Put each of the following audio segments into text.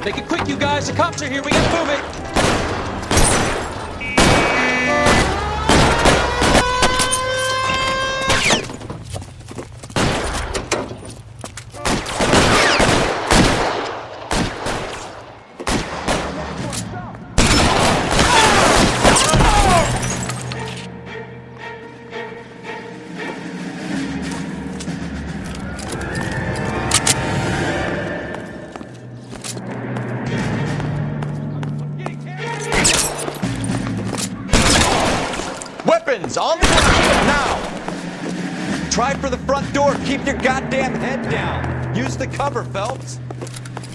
Make it quick, you guys. The cops are here. We gotta move it. Weapons on the ground now! Try for the front door. Keep your goddamn head down. Use the cover, Phelps.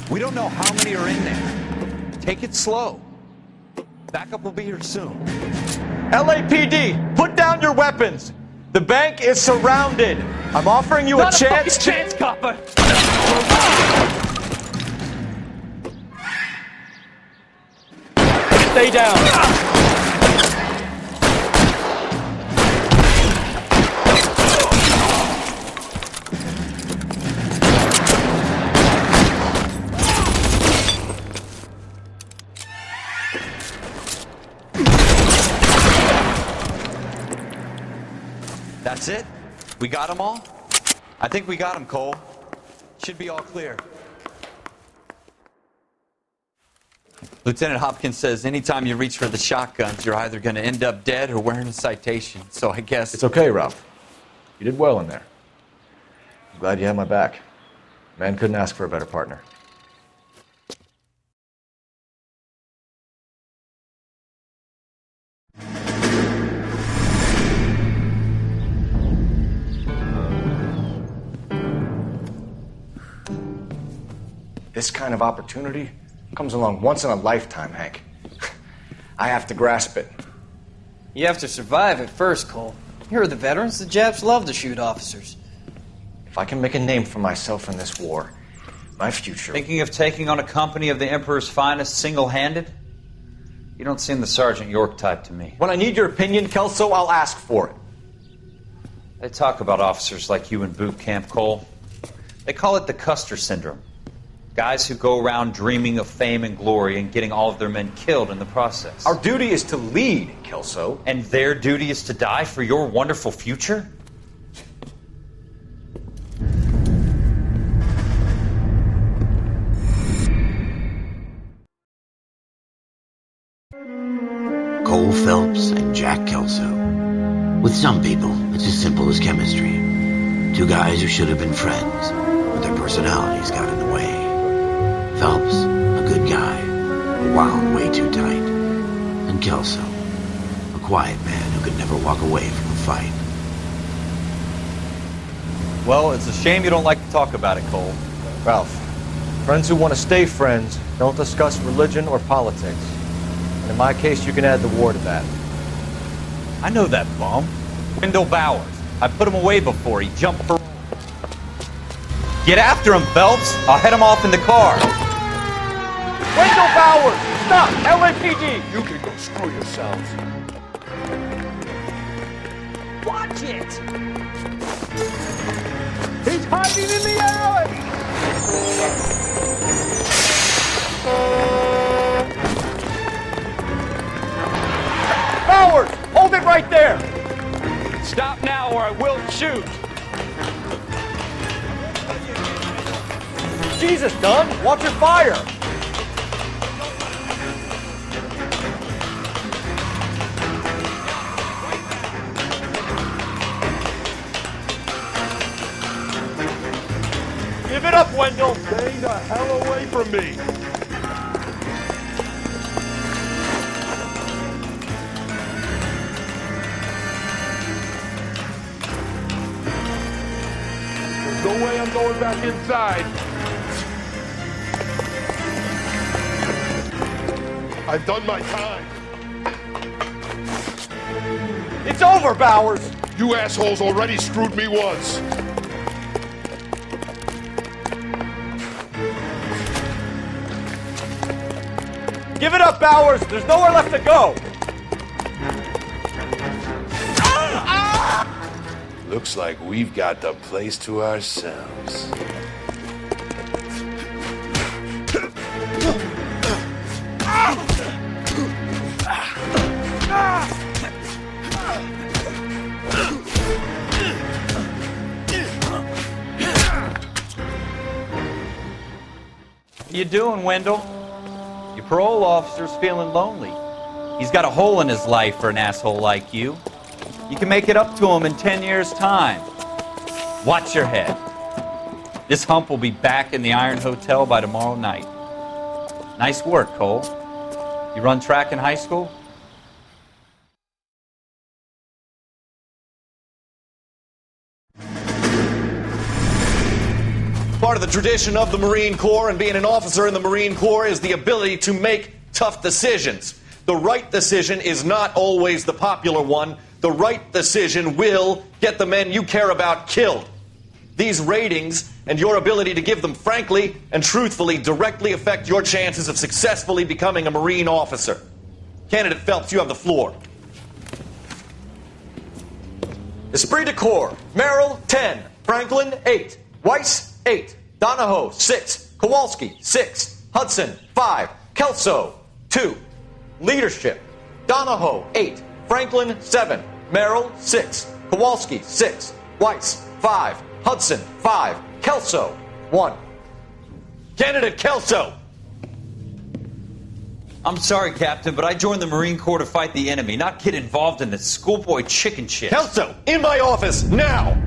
We don't know how many are in there. Take it slow. Backup will be here soon. LAPD, put down your weapons. The bank is surrounded. I'm offering you a chance to... chance, copper! Stay down. That's it? We got them all? I think we got them, Cole. Should be all clear. Lieutenant Hopkins says anytime you reach for the shotguns, you're either going to end up dead or wearing a citation. So I guess... It's okay, Ralph. You did well in there. I'm glad you had my back. Man couldn't ask for a better partner. This kind of opportunity comes along once in a lifetime, Hank. I have to grasp it. You have to survive it first, Cole. Here are the veterans. The Japs love to shoot officers. If I can make a name for myself in this war, my future... Thinking of taking on a company of the Emperor's finest single-handed? You don't seem the Sergeant York type to me. When I need your opinion, Kelso, I'll ask for it. They talk about officers like you in boot camp, Cole. They call it the Custer Syndrome. Guys who go around dreaming of fame and glory and getting all of their men killed in the process. Our duty is to lead, Kelso. And their duty is to die for your wonderful future? Cole Phelps and Jack Kelso. With some people, it's as simple as chemistry. Two guys who should have been friends, but their personalities got in the way. Phelps, a good guy, but wound way too tight. And Kelso, a quiet man who could never walk away from a fight. Well, it's a shame you don't like to talk about it, Cole. Ralph, friends who want to stay friends don't discuss religion or politics. And in my case, you can add the war to that. I know that bum. Wendell Bowers. I put him away before. He jumped for... Get after him, Phelps. I'll head him off in the car. Wendell Bowers! Stop! LAPD! You can go screw yourselves. Watch it! He's hiding in the alley! Bowers! Hold it right there! Stop now or I will shoot. Jesus, Dunn! Watch your fire! Give it up, Wendell! Stay the hell away from me! There's no way I'm going back inside. I've done my time. It's over, Bowers! You assholes already screwed me once. Give it up, Bowers! There's nowhere left to go! Looks like we've got the place to ourselves. You doing, Wendell? Your parole officer's feeling lonely. He's got a hole in his life for an asshole like you. You can make it up to him in 10 years' time. Watch your head. This hump will be back in the Iron Hotel by tomorrow night. Nice work, Cole. You run track in high school? Part of the tradition of the Marine Corps and being an officer in the Marine Corps is the ability to make tough decisions. The right decision is not always the popular one. The right decision will get the men you care about killed. These ratings and your ability to give them frankly and truthfully directly affect your chances of successfully becoming a Marine officer. Candidate Phelps, you have the floor. Esprit de Corps, Merrill, 10. Franklin, 8. Weiss, 8. Donahoe, 6. Kowalski, 6. Hudson, 5. Kelso, 2. Leadership, Donahoe, 8. Franklin, 7. Merrill, 6. Kowalski, 6. Weiss, 5. Hudson, 5. Kelso, 1. Candidate Kelso! I'm sorry, Captain, but I joined the Marine Corps to fight the enemy, not get involved in this schoolboy chicken shit. Kelso, in my office, now!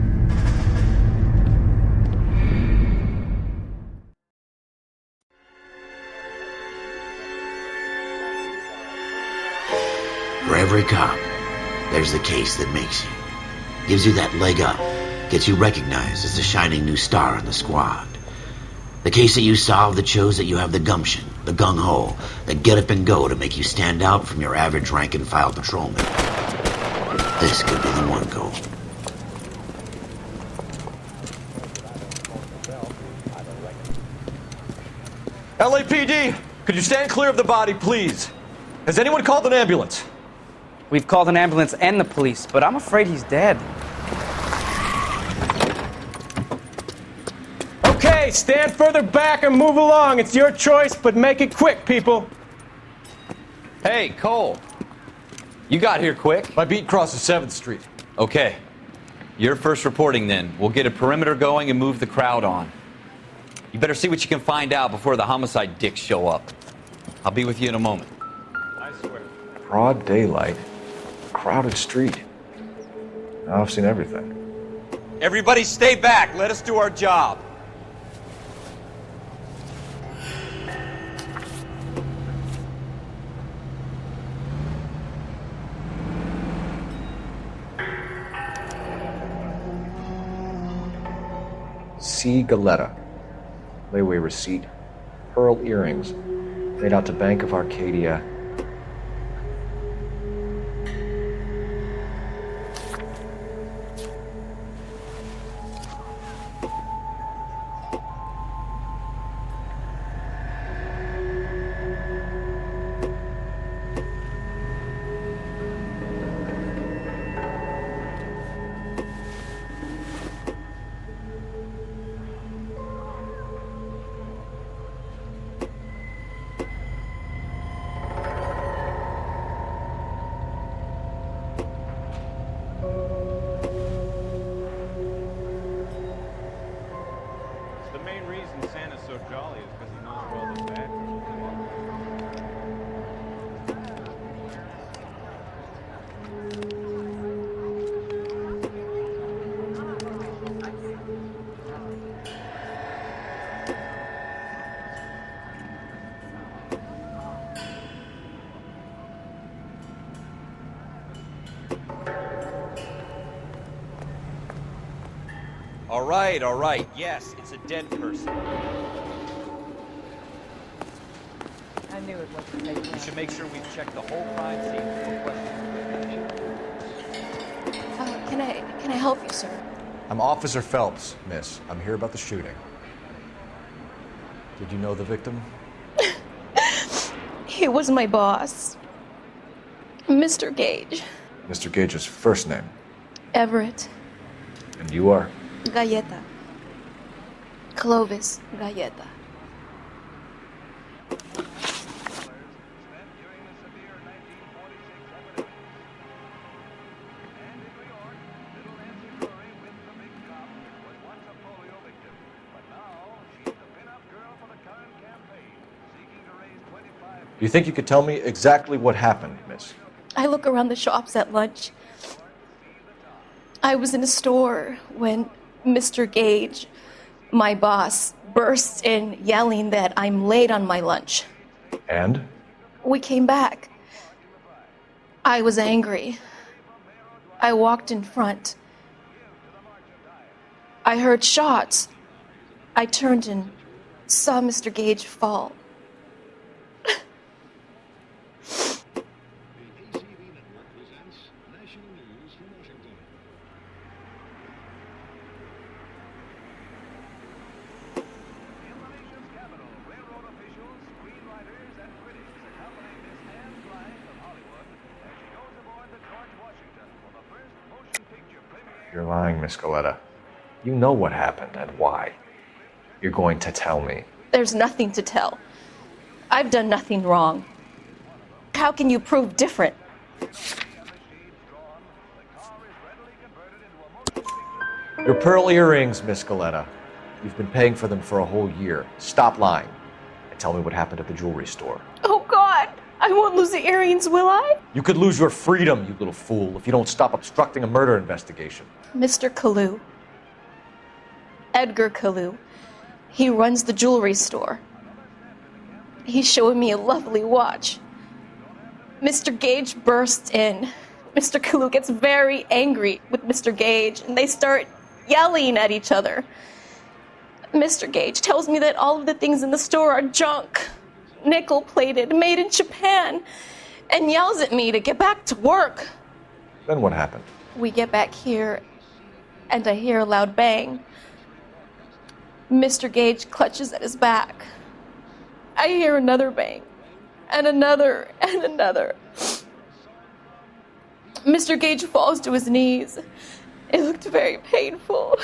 For every cop, there's the case that makes you. Gives you that leg up. Gets you recognized as the shining new star in the squad. The case that you solve that shows that you have the gumption, the gung-ho, the get up and go to make you stand out from your average rank-and-file patrolman. This could be the one, Cole. LAPD, could you stand clear of the body, please? Has anyone called an ambulance? We've called an ambulance and the police, but I'm afraid he's dead. Okay, stand further back or move along. It's your choice, but make it quick, people. Hey, Cole. You got here quick. My beat crosses 7th Street. Okay. You're first reporting then. We'll get a perimeter going and move the crowd on. You better see what you can find out before the homicide dicks show up. I'll be with you in a moment. I swear. Broad daylight. Crowded street. Now I've seen everything. Everybody stay back. Let us do our job. C. Galetta. Layaway receipt. Pearl earrings. Made out to Bank of Arcadia. The main reason Santa's so jolly is because he knows where all those bad All right. Yes, it's a dead person. I knew it wasn't taken. We should make sure we've checked the whole crime scene before questioning. Can I help you, sir? I'm Officer Phelps, miss. I'm here about the shooting. Did you know the victim? He was my boss, Mr. Gage. Mr. Gage's first name. Everett. And you are? Galleta. Clovis Galleta. Do you think you could tell me exactly what happened, miss? I look around the shops at lunch. I was in a store when Mr. Gage, my boss, bursts in yelling that I'm late on my lunch. And? We came back. I was angry. I walked in front. I heard shots. I turned and saw Mr. Gage fall. You're lying, Miss Galetta. You know what happened and why. You're going to tell me. There's nothing to tell. I've done nothing wrong. How can you prove different? Your pearl earrings, Miss Galetta. You've been paying for them for a whole year. Stop lying and tell me what happened at the jewelry store. Oh, God! I won't lose the earrings, will I? You could lose your freedom, you little fool, if you don't stop obstructing a murder investigation. Mr. Kalu. Edgar Kalu. He runs the jewelry store. He's showing me a lovely watch. Mr. Gage bursts in. Mr. Kalu gets very angry with Mr. Gage, and they start yelling at each other. Mr. Gage tells me that all of the things in the store are junk, nickel-plated, made in Japan, and yells at me to get back to work. Then what happened? We get back here, and I hear a loud bang. Mr. Gage clutches at his back. I hear another bang, and another, and another. Mr. Gage falls to his knees. It looked very painful.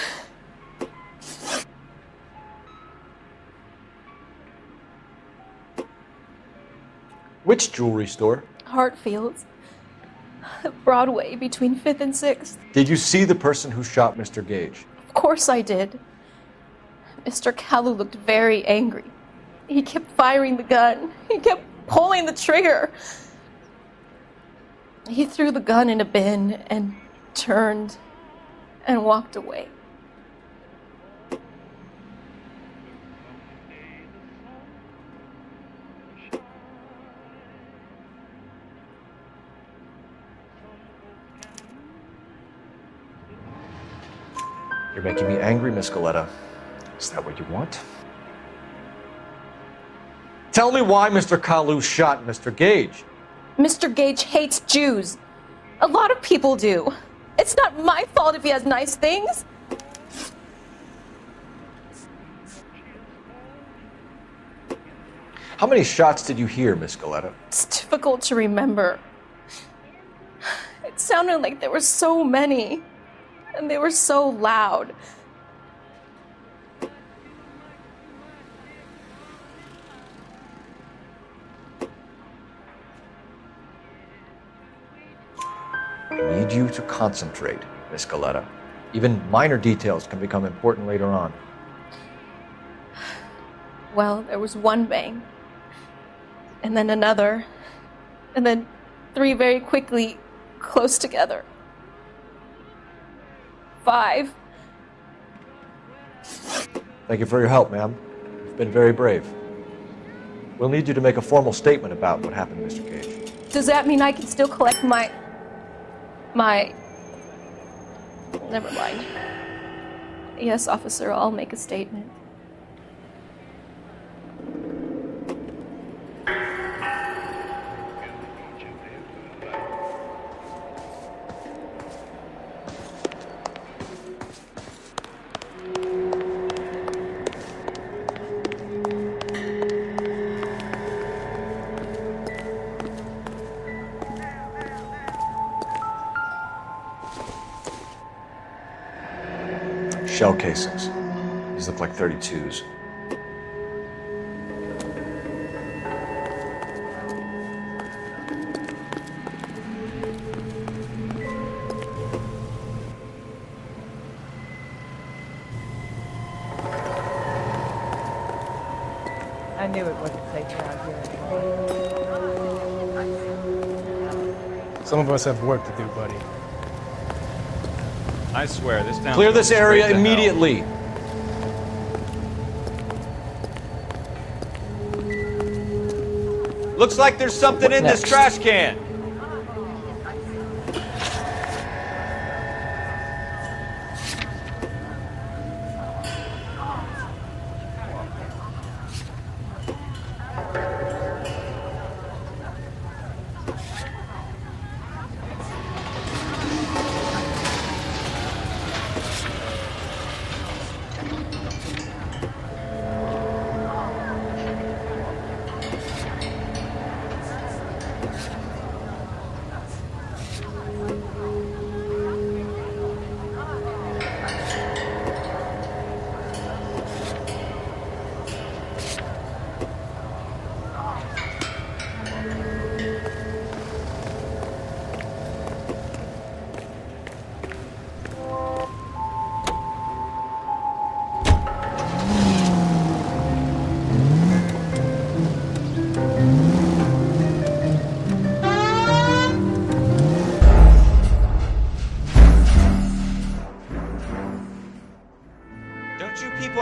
Which jewelry store? Hartfield's. Broadway, between 5th and 6th. Did you see the person who shot Mr. Gage? Of course I did. Mr. Kalu looked very angry. He kept firing the gun. He kept pulling the trigger. He threw the gun in a bin and turned and walked away. You're making me angry, Miss Galetta. Is that what you want? Tell me why Mr. Kalu shot Mr. Gage. Mr. Gage hates Jews. A lot of people do. It's not my fault if he has nice things. How many shots did you hear, Miss Galetta? It's difficult to remember. It sounded like there were so many, and they were so loud. I need you to concentrate, Miss Galetta. Even minor details can become important later on. Well, there was one bang, and then another, and then 3 very quickly, close together. 5. Thank you for your help, ma'am. You've been very brave. We'll need you to make a formal statement about what happened, Mr. Gage. Does that mean I can still collect my... Never mind. Yes, officer, I'll make a statement. Shell casings. These look like 32s. I knew it wasn't safe around here anymore. Some of us have work to do, buddy. I swear, this town. Clear this area immediately. Looks like there's something in this trash can.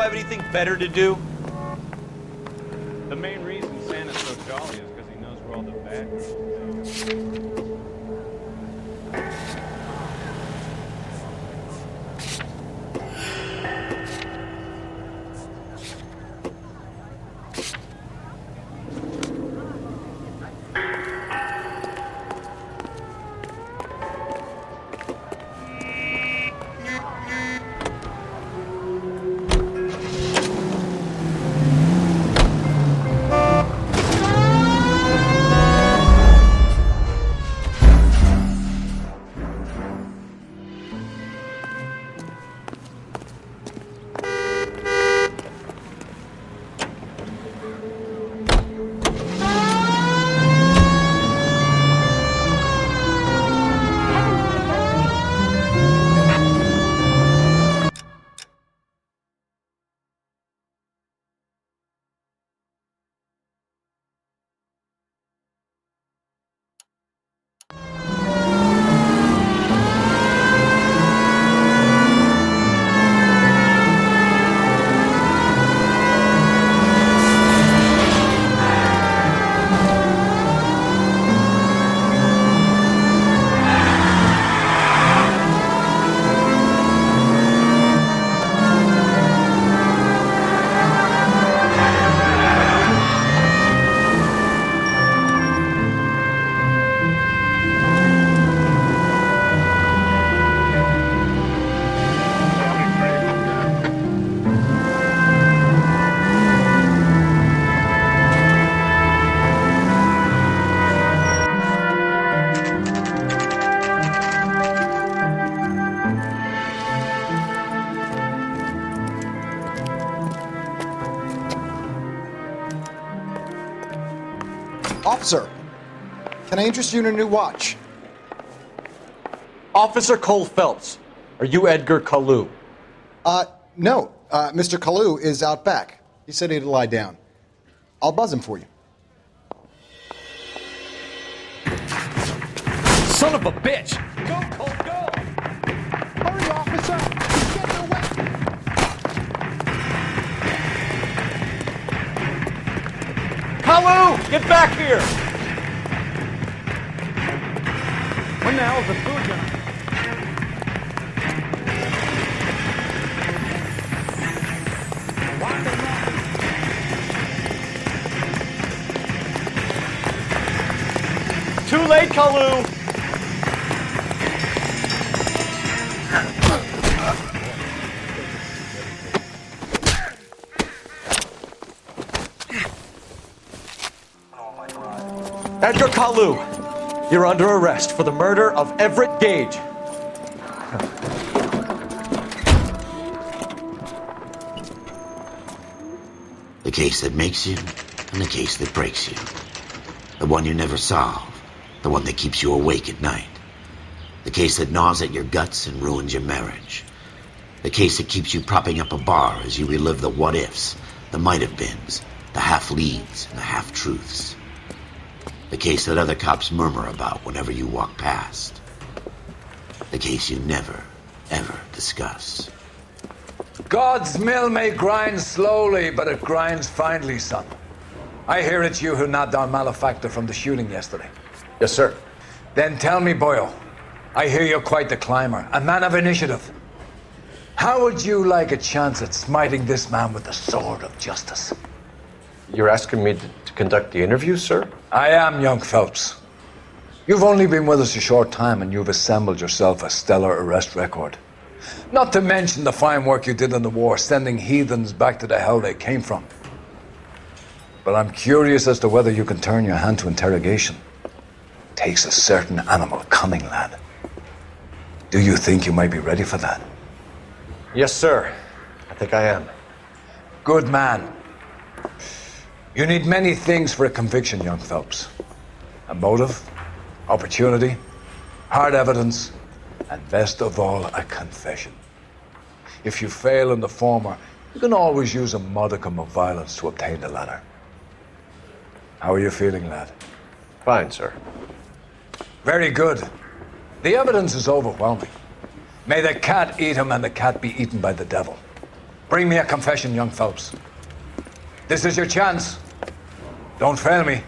Have anything better to do? The main reason Santa's so jolly is because he knows where all the bad girls live. Officer, can I interest you in a new watch? Officer Cole Phelps, are you Edgar Kalu? No. Mr. Kalu is out back. He said he'd lie down. I'll buzz him for you. Son of a bitch! Go, Cole, go! Hurry, officer! He's getting away! Kalu! Get back here! When the hell's the food gonna... Too late, Kalu! Edgar Kalu, you're under arrest for the murder of Everett Gage. The case that makes you, and the case that breaks you. The one you never solve. The one that keeps you awake at night. The case that gnaws at your guts and ruins your marriage. The case that keeps you propping up a bar as you relive the what-ifs, the might-have-beens, The half-leads and the half-truths. The case that other cops murmur about whenever you walk past. The case you never, ever discuss. God's mill may grind slowly, but it grinds finely, son. I hear it's you who nabbed our malefactor from the shooting yesterday. Yes, sir. Then tell me, Boyle, I hear you're quite the climber, a man of initiative. How would you like a chance at smiting this man with the sword of justice? You're asking me to conduct the interview, sir? I am, young Phelps. You've only been with us a short time and you've assembled yourself a stellar arrest record. Not to mention the fine work you did in the war, sending heathens back to the hell they came from. But I'm curious as to whether you can turn your hand to interrogation. Takes a certain animal cunning, lad. Do you think you might be ready for that? Yes, sir. I think I am. Good man. You need many things for a conviction, young Phelps. A motive, opportunity, hard evidence, and best of all, a confession. If you fail in the former, you can always use a modicum of violence to obtain the latter. How are you feeling, lad? Fine, sir. Very good. The evidence is overwhelming. May the cat eat him and the cat be eaten by the devil. Bring me a confession, young Phelps. This is your chance. Don't fail me.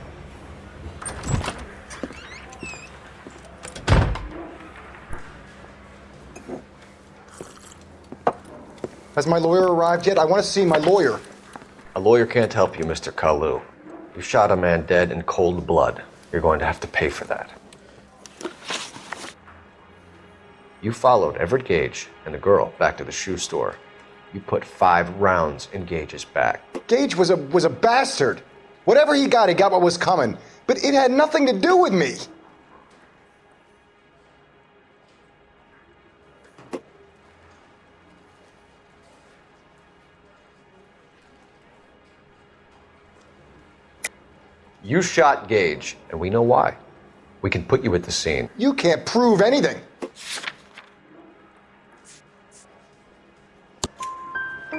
Has my lawyer arrived yet? I want to see my lawyer. A lawyer can't help you, Mr. Kalu. You shot a man dead in cold blood. You're going to have to pay for that. You followed Everett Gage and the girl back to the shoe store. You put 5 rounds in Gage's back. Gage was a bastard. Whatever he got what was coming. But it had nothing to do with me. You shot Gage, and we know why. We can put you at the scene. You can't prove anything.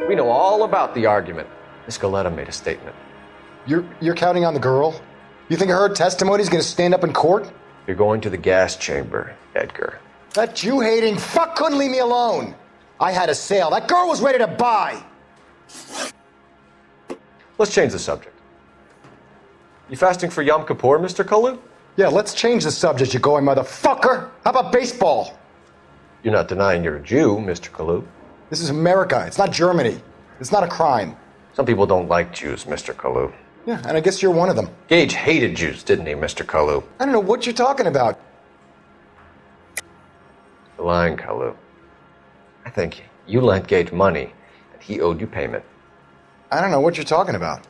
We know all about the argument. Miss Goleta made a statement. You're counting on the girl? You think her testimony's gonna stand up in court? You're going to the gas chamber, Edgar. That Jew-hating fuck couldn't leave me alone. I had a sale. That girl was ready to buy. Let's change the subject. You fasting for Yom Kippur, Mr. Kalu? Yeah, let's change the subject, you going motherfucker. How about baseball? You're not denying you're a Jew, Mr. Kalu. This is America. It's not Germany. It's not a crime. Some people don't like Jews, Mr. Kalu. Yeah, and I guess you're one of them. Gage hated Jews, didn't he, Mr. Kalu? I don't know what you're talking about. You're lying, Kalu. I think you lent Gage money, and he owed you payment. I don't know what you're talking about.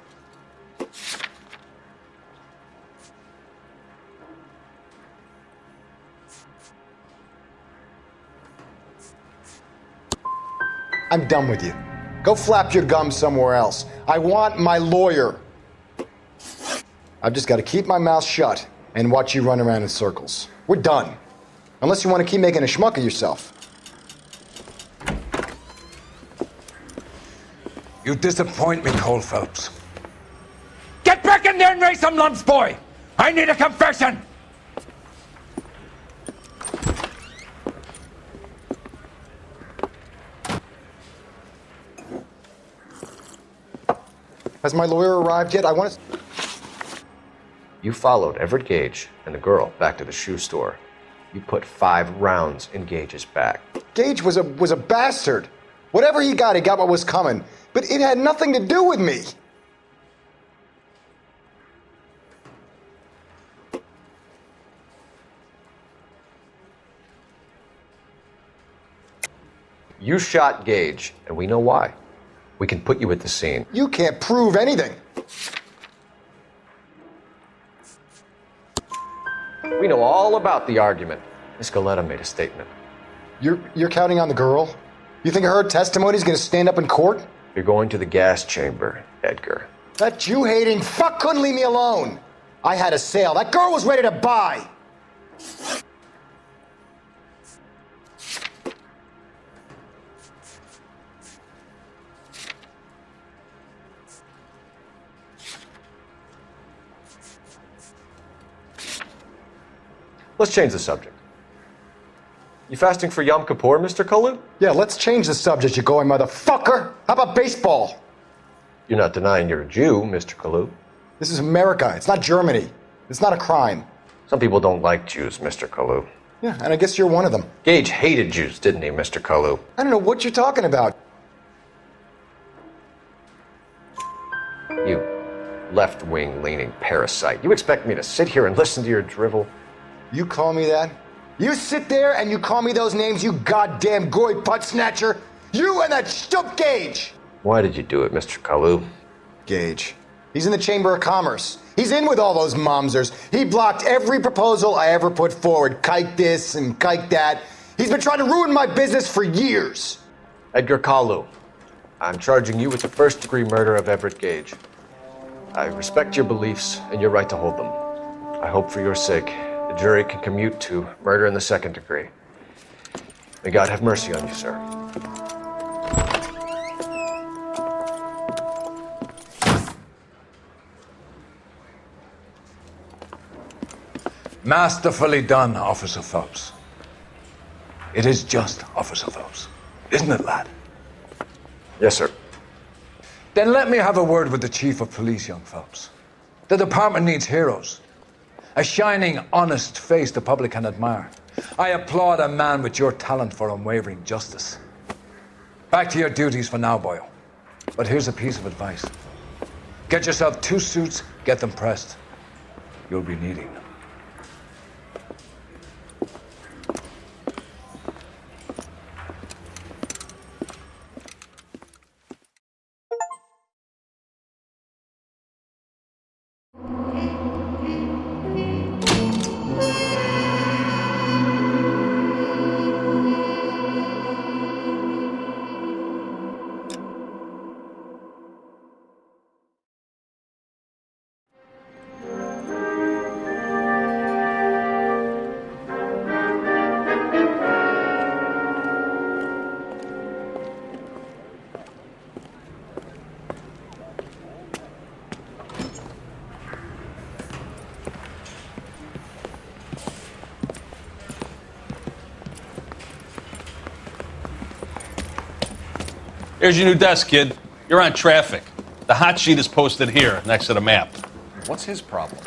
I'm done with you. Go flap your gums somewhere else. I want my lawyer. I've just got to keep my mouth shut and watch you run around in circles. We're done. Unless you want to keep making a schmuck of yourself. You disappoint me, Cole Phelps. Get back in there and raise some lumps, boy! I need a confession! Has my lawyer arrived yet? I want to... You followed Everett Gage and the girl back to the shoe store. You put 5 rounds in Gage's back. Gage was a bastard. Whatever he got what was coming. But it had nothing to do with me. You shot Gage, and we know why. We can put you at the scene. You can't prove anything. We know all about the argument. Miss Goleta made a statement. You're counting on the girl? You think her testimony's gonna stand up in court? You're going to the gas chamber, Edgar. That Jew-hating fuck couldn't leave me alone. I had a sale. That girl was ready to buy. Let's change the subject. You fasting for Yom Kippur, Mr. Kalu? Yeah, let's change the subject, you going motherfucker. How about baseball? You're not denying you're a Jew, Mr. Kalu. This is America. It's not Germany. It's not a crime. Some people don't like Jews, Mr. Kalu. Yeah, and I guess you're one of them. Gage hated Jews, didn't he, Mr. Kalu? I don't know what you're talking about. You left-wing leaning parasite. You expect me to sit here and listen to your drivel? You call me that? You sit there and you call me those names, you goddamn goy putt snatcher? You and that stup Gage! Why did you do it, Mr. Kalu? Gage. He's in the Chamber of Commerce. He's in with all those momsers. He blocked every proposal I ever put forward. Kike this and kike that. He's been trying to ruin my business for years. Edgar Kalu, I'm charging you with the first-degree murder of Everett Gage. I respect your beliefs and your right to hold them. I hope for your sake the jury can commute to murder in the second degree. May God have mercy on you, sir. Masterfully done, Officer Phelps. It is just Officer Phelps, isn't it, lad? Yes, sir. Then let me have a word with the Chief of Police, young Phelps. The department needs heroes. A shining, honest face the public can admire. I applaud a man with your talent for unwavering justice. Back to your duties for now, boyo. But here's a piece of advice. Get yourself 2 suits, get them pressed. You'll be needing them. Here's your new desk, kid. You're on traffic. The hot sheet is posted here, next to the map. What's his problem?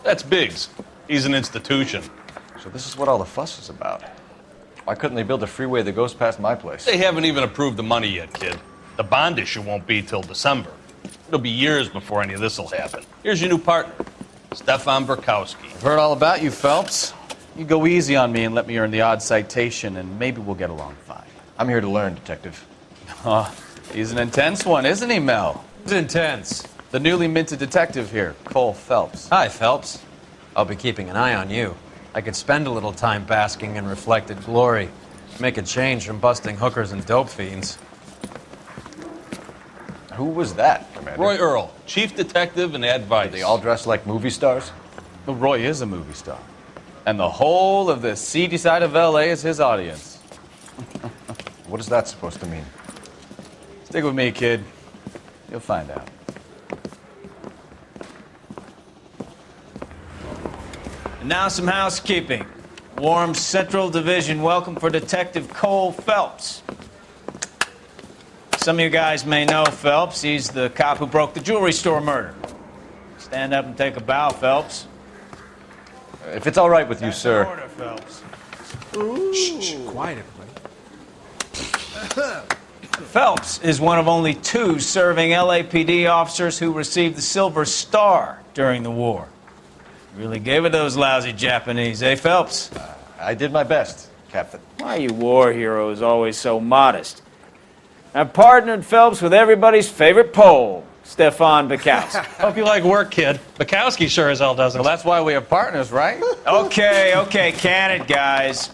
That's Biggs. He's an institution. So this is what all the fuss is about. Why couldn't they build a freeway that goes past my place? They haven't even approved the money yet, kid. The bond issue won't be till December. It'll be years before any of this will happen. Here's your new partner, Stefan Burkowski. I've heard all about you, Phelps. You go easy on me and let me earn the odd citation, and maybe we'll get along fine. I'm here to learn, Detective. Oh, he's an intense one, isn't he, Mel? Who's intense? The newly minted detective here, Cole Phelps. Hi, Phelps. I'll be keeping an eye on you. I could spend a little time basking in reflected glory. Make a change from busting hookers and dope fiends. Who was that, Commander? Roy Earl, chief detective and advice. They all dress like movie stars? Well, Roy is a movie star. And the whole of the seedy side of L.A. is his audience. What is that supposed to mean? Stick with me, kid. You'll find out. And now some housekeeping. Warm Central Division welcome for Detective Cole Phelps. Some of you guys may know Phelps. He's the cop who broke the jewelry store murder. Stand up and take a bow, Phelps. If it's all right with you, That's sir. an order, Phelps. Shh, quiet, everybody. Phelps is one of only 2 serving LAPD officers who received the Silver Star during the war. Really gave it those lousy Japanese, eh, Phelps? I did my best, Captain. Why are you war heroes always so modest? I've partnered Phelps with everybody's favorite Pole, Stefan Burkowski. Hope you like work, kid. Bukowski sure as hell doesn't. Well, that's why we have partners, right? Okay, can it, guys.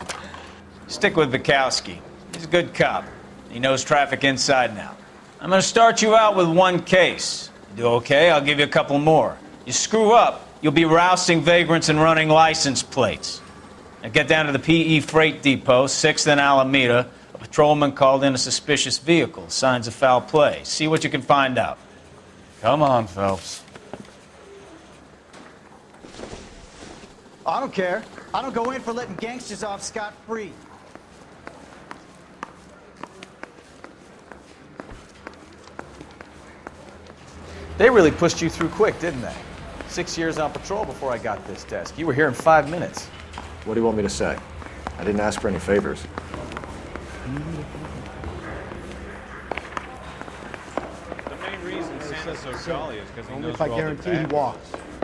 Stick with Burkowski. He's a good cop. He knows traffic inside now. I'm going to start you out with 1 case. You do okay, I'll give you a couple more. You screw up, you'll be rousting vagrants and running license plates. Now get down to the PE Freight Depot, 6th and Alameda. A patrolman called in a suspicious vehicle. Signs of foul play. See what you can find out. Come on, Phelps. I don't care. I don't go in for letting gangsters off scot-free. They really pushed you through quick, didn't they? 6 years on patrol before I got this desk. You were here in 5 minutes. What do you want me to say? I didn't ask for any favors. The main reason Santa's so jolly is because he knows Only if I where all the guarantee he bad walks. guys